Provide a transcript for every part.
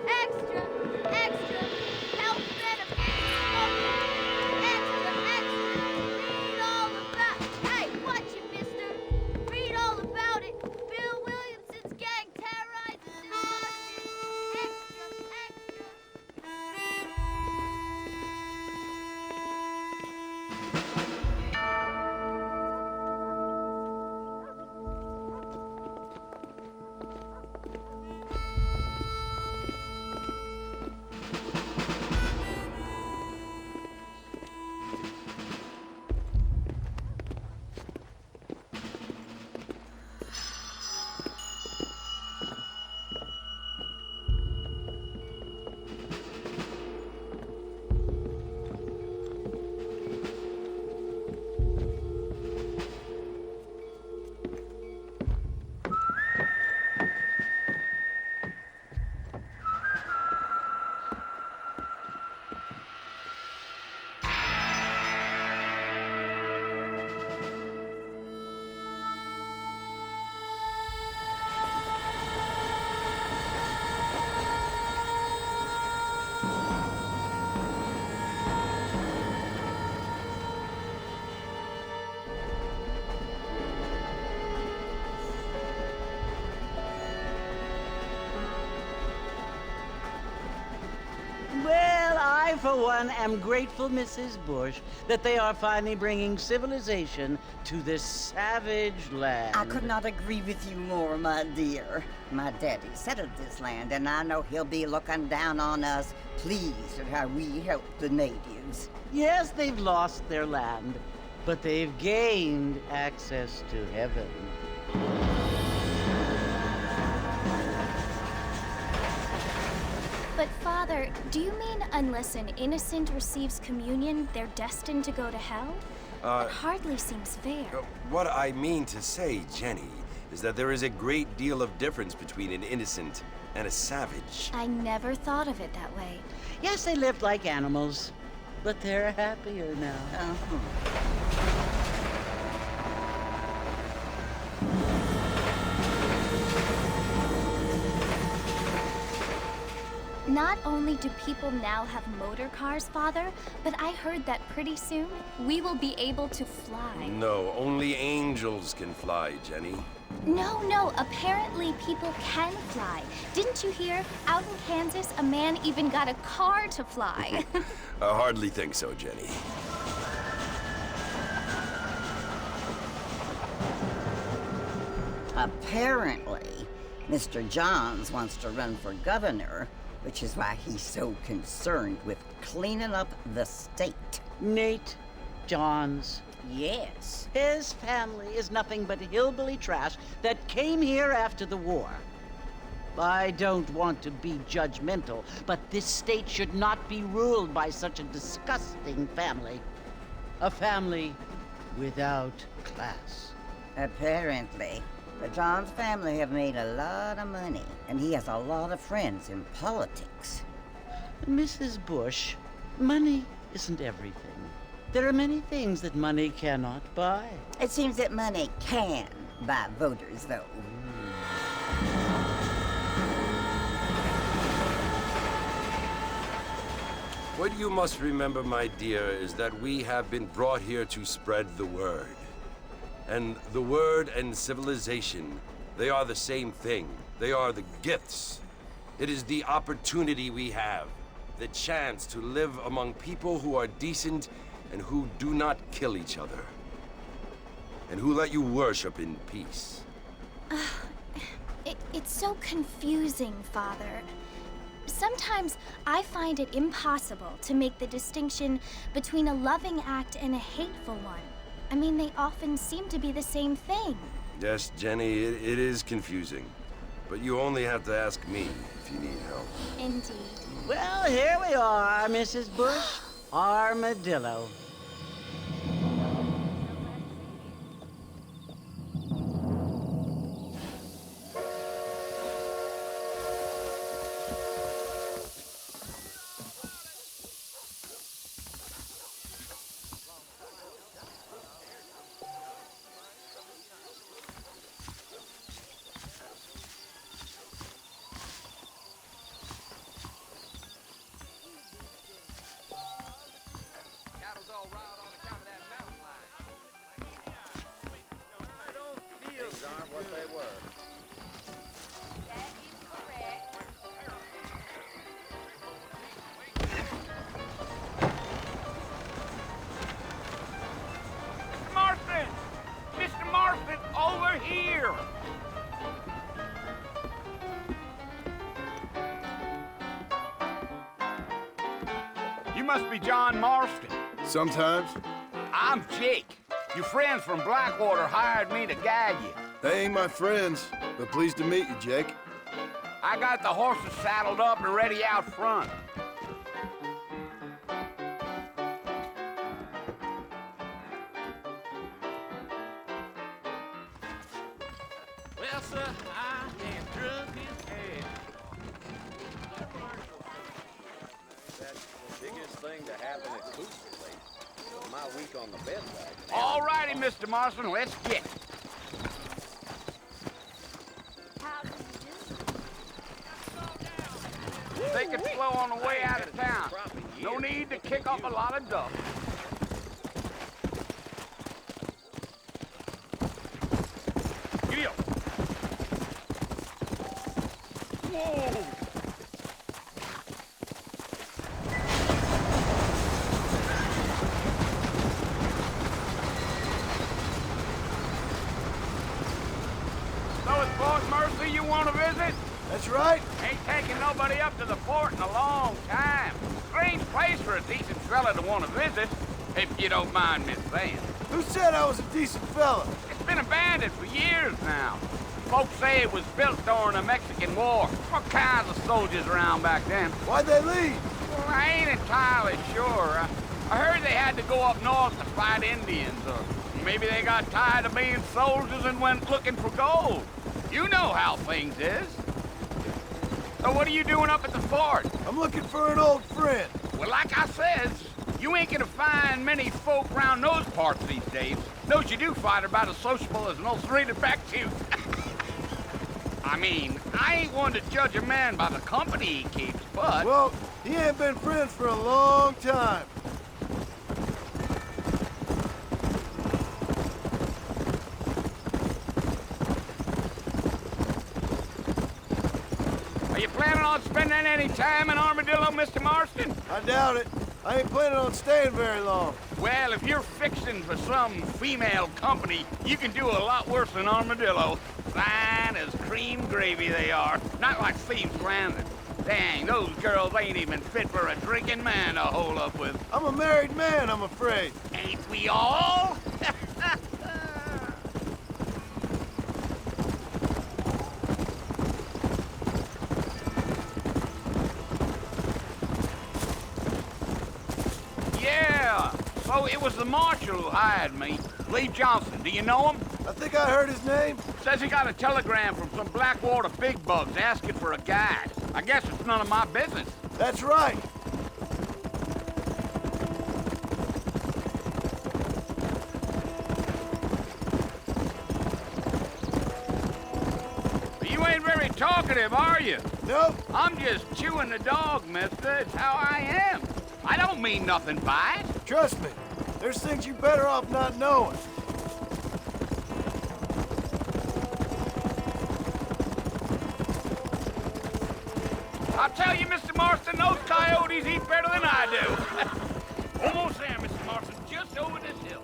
Extra! Extra! Health benefits! Extra! Extra! Read all about... Hey, watch it, mister! Read all about it! Bill Williamson's gang terrorizes his lodges! Extra! Extra! Well, I, for one, am grateful, Mrs. Bush, that they are finally bringing civilization to this savage land. I could not agree with you more, my dear. My daddy settled this land, and I know he'll be looking down on us, pleased at how we helped the natives. Yes, they've lost their land, but they've gained access to heaven. But Father, do you mean unless an innocent receives communion, they're destined to go to hell? That hardly seems fair. What I mean to say, Jenny, is that there is a great deal of difference between an innocent and a savage. I never thought of it that way. Yes, they lived like animals, but they're happier now. Not only do people now have motor cars, Father, but I heard that pretty soon we will be able to fly. No, only angels can fly, Jenny. No, apparently people can fly. Didn't you hear? Out in Kansas, a man even got a car to fly. I hardly think so, Jenny. Apparently, Mr. Johns wants to run for governor, which is why he's so concerned with cleaning up the state. Nate Johns. Yes. His family is nothing but hillbilly trash that came here after the war. I don't want to be judgmental, but this state should not be ruled by such a disgusting family. A family without class. Apparently. The Johns family have made a lot of money, and he has a lot of friends in politics. Mrs. Bush, money isn't everything. There are many things that money cannot buy. It seems that money can buy voters, though. What you must remember, my dear, is that we have been brought here to spread the word. And the word and civilization, they are the same thing. They are the gifts. It is the opportunity we have, the chance to live among people who are decent and who do not kill each other, and who let you worship in peace. It's so confusing, Father. Sometimes I find it impossible to make the distinction between a loving act and a hateful one. I mean, they often seem to be the same thing. Yes, Jenny, it is confusing. But you only have to ask me if you need help. Indeed. Well, here we are, Mrs. Bush. Armadillo. You must be John Marston. Sometimes. I'm Jake. Your friends from Blackwater hired me to guide you. They ain't my friends, but pleased to meet you, Jake. I got the horses saddled up and ready out front. Well, sir, I can't drug his head. That's the biggest thing to happen exclusively. My week on the bedside. All righty, Mr. Marston, let's get it. How do you do? Take it slow on the way out of town. No need to kick up a lot of dust. Giddy up. Whoa! So it's Fort Mercy you want to visit? That's right. Ain't taking nobody up to the fort in a long time. Strange place for a decent fella to want to visit, if you don't mind me saying. Who said I was a decent fella? It's been abandoned for years now. Folks say it was built during the Mexican War. What kinds of soldiers around back then? Why'd they leave? Well, I ain't entirely sure. I heard they had to go up north to fight Indians, or maybe they got tired of being soldiers and went looking for gold. You know how things is. So what are you doing up at the fort? I'm looking for an old friend. Well, like I says, you ain't gonna find many folk round those parts these days. Those you do find are about as sociable as an ulcerated back tooth. I mean, I ain't one to judge a man by the company he keeps, but... Well, he ain't been friends for a long time. Are you planning on spending any time in Armadillo, Mr. Marston? I doubt it. I ain't planning on staying very long. Well, if you're fixing for some female company, you can do a lot worse than Armadillo. Fine as cream gravy they are. Not like Thieves' Landing. Dang, those girls ain't even fit for a drinking man to hole up with. I'm a married man, I'm afraid. Ain't we all? Yeah, so it was the marshal who hired me. Lee Johnson, do you know him? I think I heard his name. Says he got a telegram from some Blackwater big bugs asking for a guide. I guess it's none of my business. That's right. You ain't very talkative, are you? Nope. I'm just chewing the dog, mister. It's how I am. I don't mean nothing by it. Trust me. There's things you're better off not knowing. I'll tell you, Mr. Marston, those coyotes eat better than I do. Almost there, Mr. Marston. Just over this hill.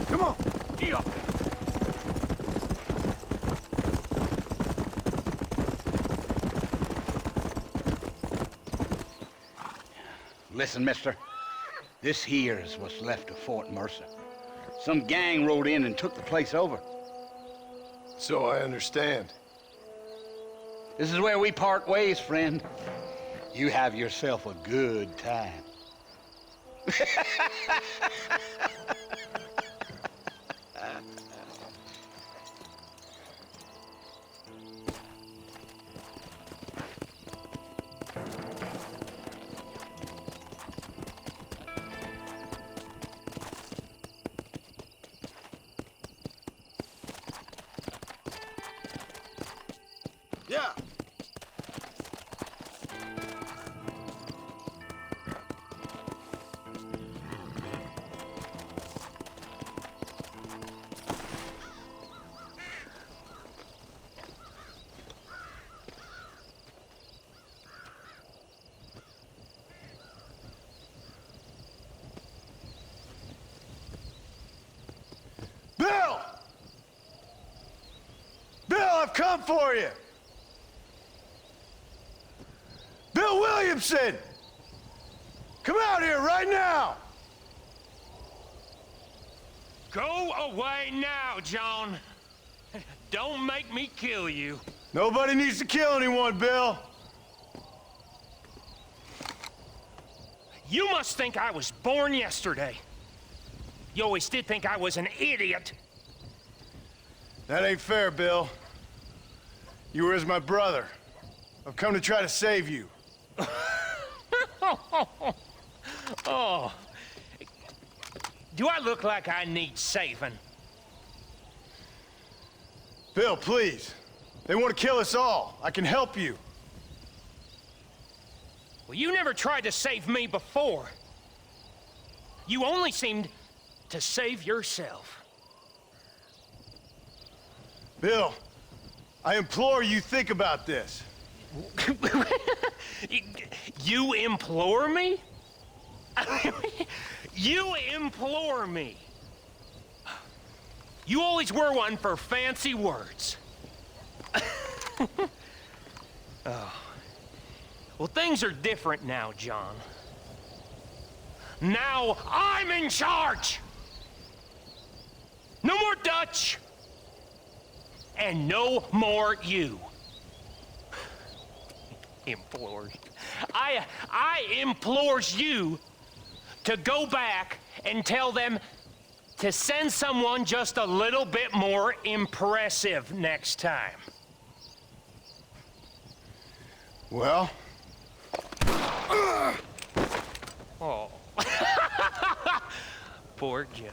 Come on. Gee up. Listen, mister. This here is what's left of Fort Mercer. Some gang rode in and took the place over. So I understand. This is where we part ways, friend. you have yourself a good time. Yeah. Bill! Bill, I've come for you! Bill Williamson! Come out here right now! Go away now, John. Don't make me kill you. Nobody needs to kill anyone, Bill. You must think I was born yesterday. You always did think I was an idiot. That ain't fair, Bill. You were as my brother. I've come to try to save you. Oh. Do I look like I need saving? Bill, please. They want to kill us all. I can help you. Well, you never tried to save me before. You only seemed to save yourself. Bill, I implore you think about this. You implore me? You implore me. You always were one for fancy words. Oh. Well, things are different now, John. Now I'm in charge! No more Dutch! And no more you. Implores. I implores you to go back and tell them to send someone just a little bit more impressive next time. Well? Oh. Poor John.